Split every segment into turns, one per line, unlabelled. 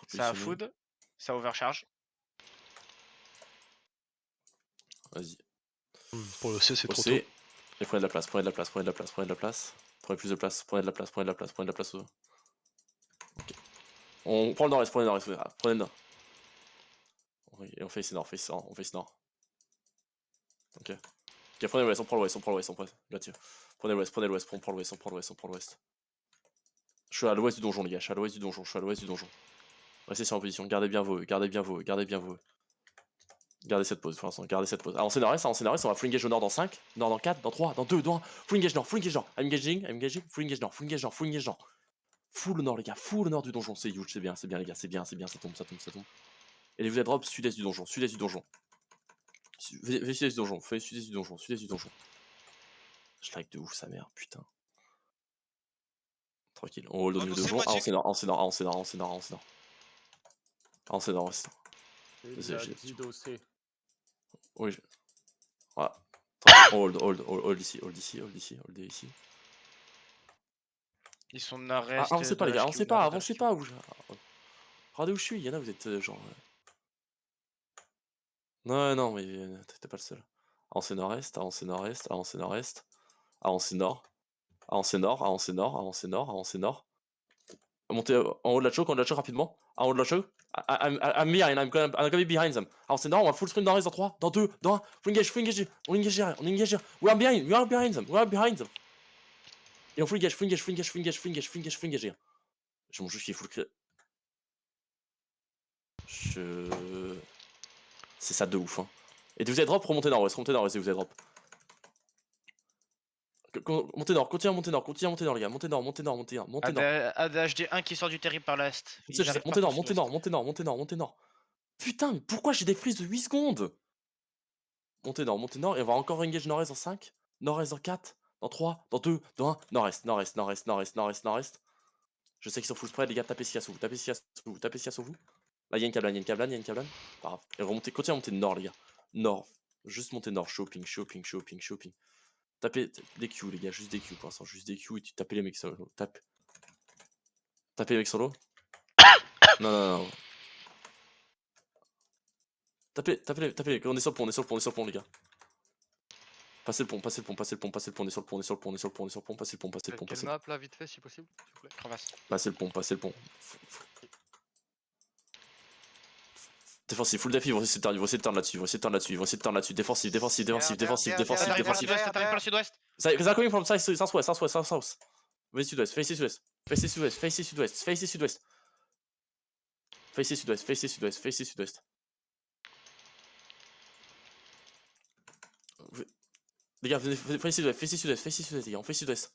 Ça a food, ça overcharge.
Vas-y.
Pour le C, c'est trop tôt.
Et prenez de la place, prenez de la place, prenez de la place, prenez de la place. Prenez plus de place, prenez de la place, prenez de la place, prenez de la place. Ok. On prend le nord-est, prenez le nord-est, prenez le nord. Et on fait ici nord, on fait ici nord. Ok. Ok, prenez l'ouest, on prend l'ouest, on prend l'ouest, on prend là-dessus. Prenez l'ouest, on prend l'ouest, on prend l'ouest, on prend l'ouest. Je suis à l'ouest du donjon, les gars, je suis à l'ouest du donjon, je suis à l'ouest du donjon. Restez sur en position, gardez bien vos, gardez bien vos, gardez bien vos. Gardez cette pause pour l'instant, gardez cette pause. Avancez nord-est, on va full engage au nord dans 5, nord dans 4, dans 3, dans 2, dans 1. Full engage nord, full engage nord. I'm engaging, full engage nord, full engage nord, full engage nord. Full nord, les gars, full nord du donjon, c'est huge, c'est bien, les gars, c'est bien, ça tombe, ça tombe, ça tombe. Et vous êtes drop sud-est du donjon, sud-est du donjon. Sud-est du donjon, sud-est du donjon, sud-est du donjon. Je like de ouf sa mère, putain. Tranquille, on hold au niveau du donjon. Avancez nord, avancez nord, avancez nord, avancez nord, avancez nord. Avancez nord, avancez nord.
Il a dit dossé.
Oui, voilà. Hold ici, hold ici, hold ici, hold ici.
Ils sont nord-est.
Ah, avancez pas les gars, avancez pas, avancez pas. Regardez où je suis, y'en a, vous êtes genre. Non, mais t'es pas le seul. Avancez nord-est, avancez nord-est, avancez nord-est. Avancez nord. Avancez nord, avancez nord, avancez nord, avancez nord. Montez en haut de la choke, rapidement. En haut de la choke. I'm behind, I'm gonna be behind them. Avancez nord, on va full sprint nord-est dans 3, dans 2, dans 1. Full engage, on engage. We are behind them. Et on full engage. J'ai mon jeu qui est full clear. C'est ça de ouf, hein. Et vous êtes drop pour monter nord-ouest, et vous êtes drop. Montez nord, continuez à monter nord, les gars. Montez nord.
ADHD 1 qui sort du terrible par l'est.
Montez nord. Putain, mais pourquoi j'ai des frises de 8 secondes? Montez nord, et on va encore engage nord-est dans 5, nord-est dans 4, dans 3, dans 2, dans 1, nord-est. Je sais qu'ils sont full spread, les gars, tapez ce qu'il y a sur vous. Là, il y a une cabane, Pas grave. Et remontez, continuez à monter nord, les gars. Nord. Juste monter nord, shopping. Tapez des Q, les gars, juste des Q pour l'instant, juste des Q et tu tapez les mecs solo. Tapez les mecs solo. Non. Tapez, on est sur le pont, les gars. Passez le pont, on est sur le pont, passez le pont.
Quelle map là, vite fait, si possible, s'il vous plaît.
Crevasse.
Passez le pont. Défensif, full défi, ils vont essayer de turn là-dessus, défensif.
T'arrives par le sud-ouest.
They're coming from southwest. Facez sud-ouest. Les gars, facez sud-ouest, les gars, on fait sud-ouest.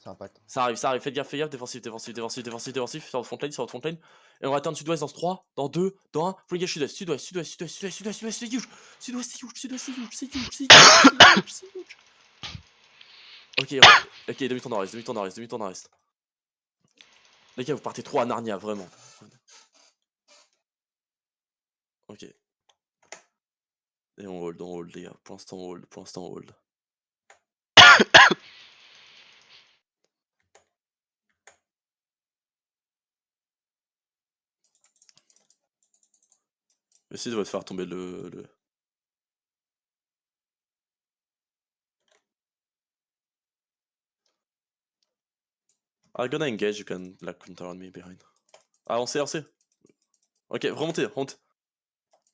Ça impacte.
Ça arrive, faites gaffe, défensif, sur votre front lane. Et on va atteindre sud-ouest dans 3, dans 2, dans 1, full engage sud-ouest, c'est huge. Ok, demi-tour nord-est. Les gars, vous partez trop à Narnia, vraiment. Ok. Et on hold, les gars. Pour l'instant, on hold. Essayez de faire tomber le... I'm gonna engage, you can like counter on me behind. Avancez. Ok, remontez.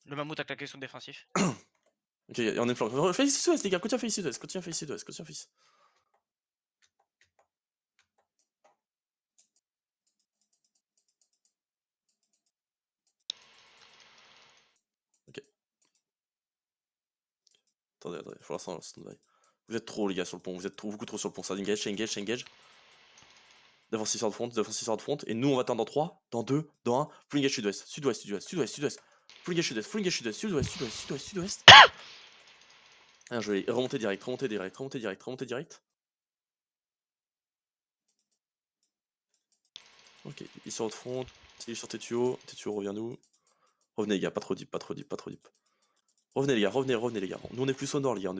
Le mammouth a claqué son défensif.
Ok, on est flanc. Fais ici sud-ouest, les gars, continue à faire ici sud-ouest. Ok. Attendez, faut l'instant, stand-by. Vous êtes trop, les gars, sur le pont, beaucoup trop sur le pont. Ça engage. Défensif sur le front, et nous on va attendre dans 3, dans 2, dans 1, full engage sud-ouest. Full engage sud-ouest. Bien joué, remontez direct. Ok, il est sur votre front, il est sur Tetsuo revient nous. Revenez les gars, pas trop deep. Revenez les gars, nous on est plus au nord les gars,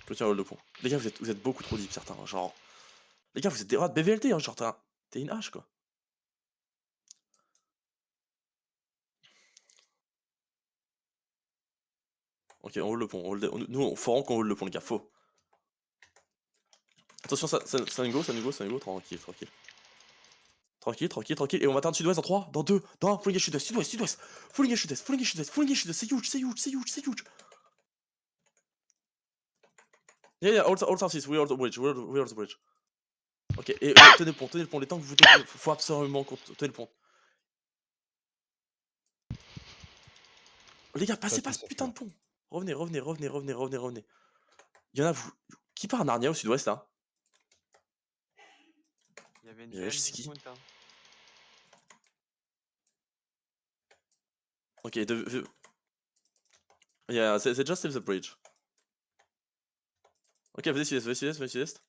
Continue à hold le pont. Les gars, vous êtes beaucoup trop deep, certains. Hein, genre. Les gars, vous êtes des rats de BVLT, hein, genre, t'es une hache, quoi. Ok, on hold le pont. Nous, faut vraiment qu'on hold le pont, les gars, faut. Attention, ça nous go, tranquille, tranquille. Tranquille, tranquille, tranquille. Et on va atteindre sud-ouest dans 3, dans 2, dans 1. Full engage sud-ouest, sud-ouest, sud-ouest. Full engage sud-est, full engage sud-est, full engage sud-est. C'est huge, c'est huge, c'est huge, c'est huge. Yeah, all southeast, we are the bridge, we are the bridge. Ok, et tenez le pont, les temps que vous tenez, faut absolument tenez le pont. Les gars, passez pas ce putain de pont. Revenez. Y'en a vous. Qui part à Narnia au sud-ouest là?
Il y avait une
Je sais
GL
qui.
Dismount, hein.
Ok, yeah, they just leave the bridge. Ok, venez sud-est.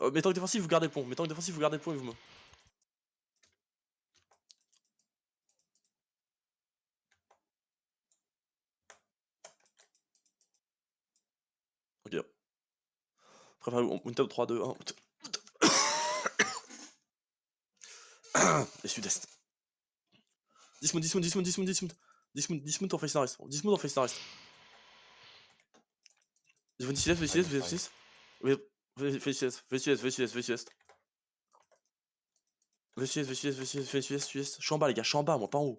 Oh, mais tant que défensif, vous gardez le pont. Et vous me. Ok. Préparez-vous, on top 3, 2, 1. Et sud-est. Dismount, on fait nord-est. Venez sud-est. Venez sud-est. Je suis en bas, les gars, moi, pas en haut.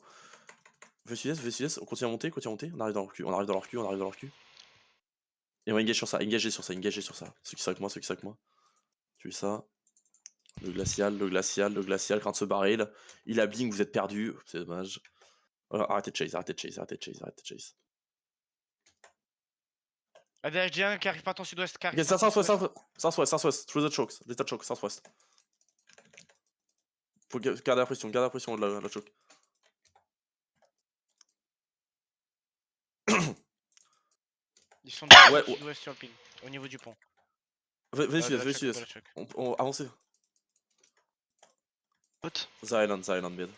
Venez sud-est, on continue à monter. On arrive dans leur cul. Et on va engager sur ça. Ceux qui sont avec moi. Tu fais ça. Le glacial, craint de se barrer. Il a blink, vous êtes perdu. C'est dommage. Arrêtez de chase.
ADHD1 qui arrive par ton sud-ouest, qui arrive
Ok,
par ton sud-ouest.
southwest. Through the chokes. Little choke, southwest. Faut garder la pression de la choke.
Ils sont deux
Ouais,
sud-ouest sur le ping, au niveau du pont.
Venez
De la
sud-est.
choc.
On avancez.
What?
The island mid.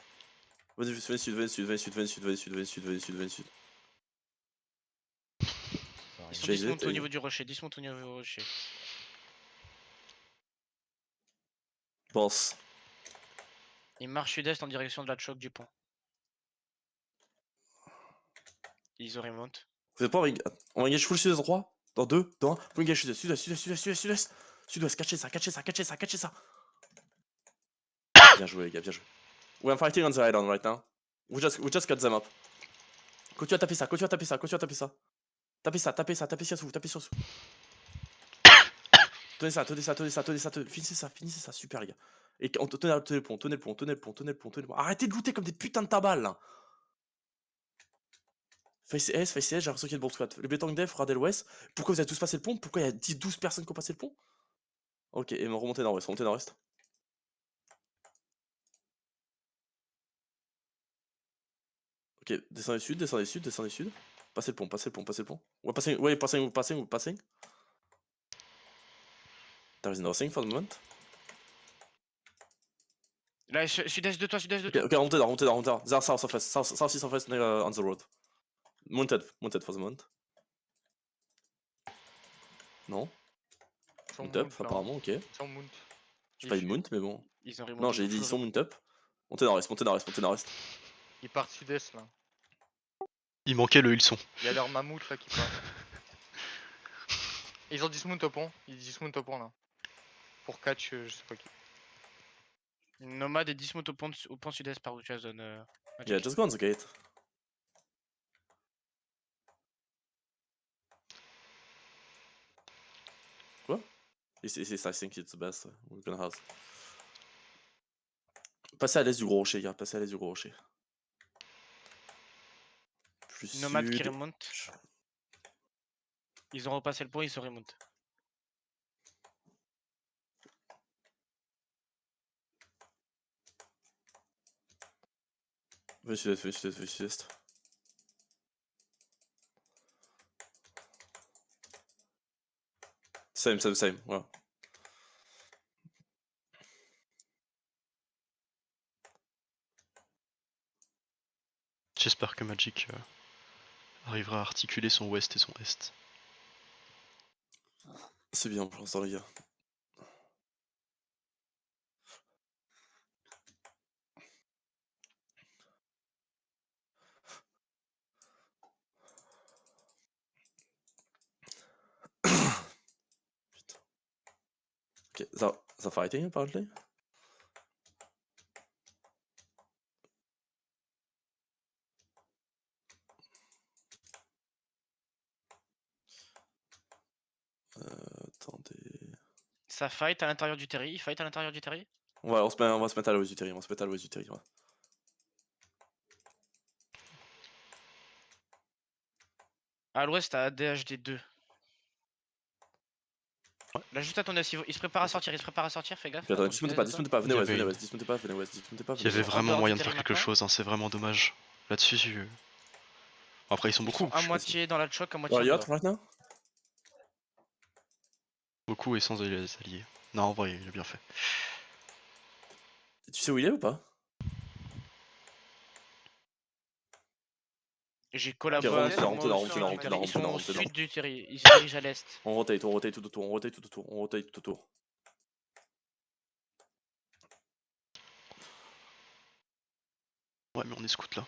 Venez sud.
Ils sont
Chase
dismount
it,
au
et-
niveau du rocher,
Boss.
Ils marchent sud-est en direction de la choc du pont. Ils remontent.
Vous êtes pas on va engage full sud-est 3, dans 2, dans 1. Full engage sud-est. Sud-ouest, catchez ça. Bien joué, les gars, bien joué. We are fighting on the island right now. We just cut them up. Continue à taper ça. Tapez sur sous. Tenez ça. Finissez ça, super, les gars. Et tenez le pont. Arrêtez de looter comme des putains de tabales, là. Face S, j'ai l'impression qu'il y a le bon squat. Le béton def, Radel West. Pourquoi vous avez tous passé le pont? Pourquoi il y a 10-12 personnes qui ont passé le pont? Ok, et remontez nord-ouest. Ok, descendez sud. Passez le pont. Ouais, passing. There is nothing for the moment.
Là, sud-est de toi.
Ok, remontez nord. There are southeast of us on the road. Mounted for the moment. Non?
Ils sont
Mount up,
mount, là.
apparemment, ok.
Ils sont mount.
J'ai pas dit mount, mais bon.
Ils ont remonté.
Non, j'ai dit ils sont mount up. Montez nord-est.
Ils partent sud-est là.
Il manquait le Hilson.
Il y a leur mammouth là qui part. Ils ont dismount au pont. Là. Pour catch, je sais pas qui.
Nomade et dismount au pont sud-est par où tu as zone.
Yeah, just go on the gate. Quoi? I think it's the best. We're gonna have. Passez à l'est du gros rocher, gars. Plus
Nomade qui
sud.
remonte. Ils ont repassé le pont, ils se remontent.
Vais sud-est. Same, voilà.
J'espère que Magic arrivera à articuler son ouest et son est.
C'est bien pour l'instant, les gars. Putain. Ok, ça fighting apparently? Attendez.
Ça fight à l'intérieur du terri, il fight à l'intérieur du terri.
Ouais, on va se mettre à l'ouest du terri, on va se mettre à l'ouest du terri, ouais.
À l'ouest, à DHD 2. Là, juste à ton est, il se prépare à sortir, fais gaffe.
Ok, attendez,
attention,
dismontez pas, venez
Il y
west,
avait-
venez west, dismontez pas, venez west, dismontez pas,
Il y
venez
avait
west.
en
vraiment
dehors du
moyen de
terri
faire quelque
maintenant.
chose, hein, c'est vraiment dommage. Là-dessus, après ils sont
Ils
beaucoup,
sont à moitié dans la choc, à moitié en
Riot
dehors.
right now?
beaucoup et sans les alliés. Non, en vrai, il a bien fait.
Tu sais où il est ou pas?
J'ai
Ok,
collaboré
remontez
moi
dans,
au sud du terri. Ils sont au
remontez dans.
sud du terri, ils se dirigent à l'est.
On rotate tout autour, on rotate tout autour, on rotate tout autour.
Ouais, mais on est scout là.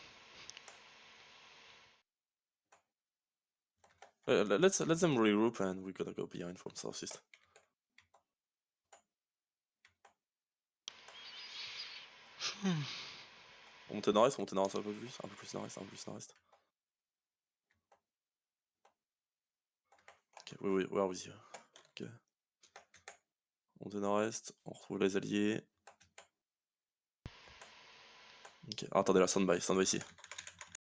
Let them regroup and we're gonna go behind from southeast. On monte nord-est un peu plus, un peu plus nord-est, un peu plus nord-est. Ok, oui, where are we here? Ok. On monte nord-est, on retrouve les alliés. Ok, attendez là, stand by ici.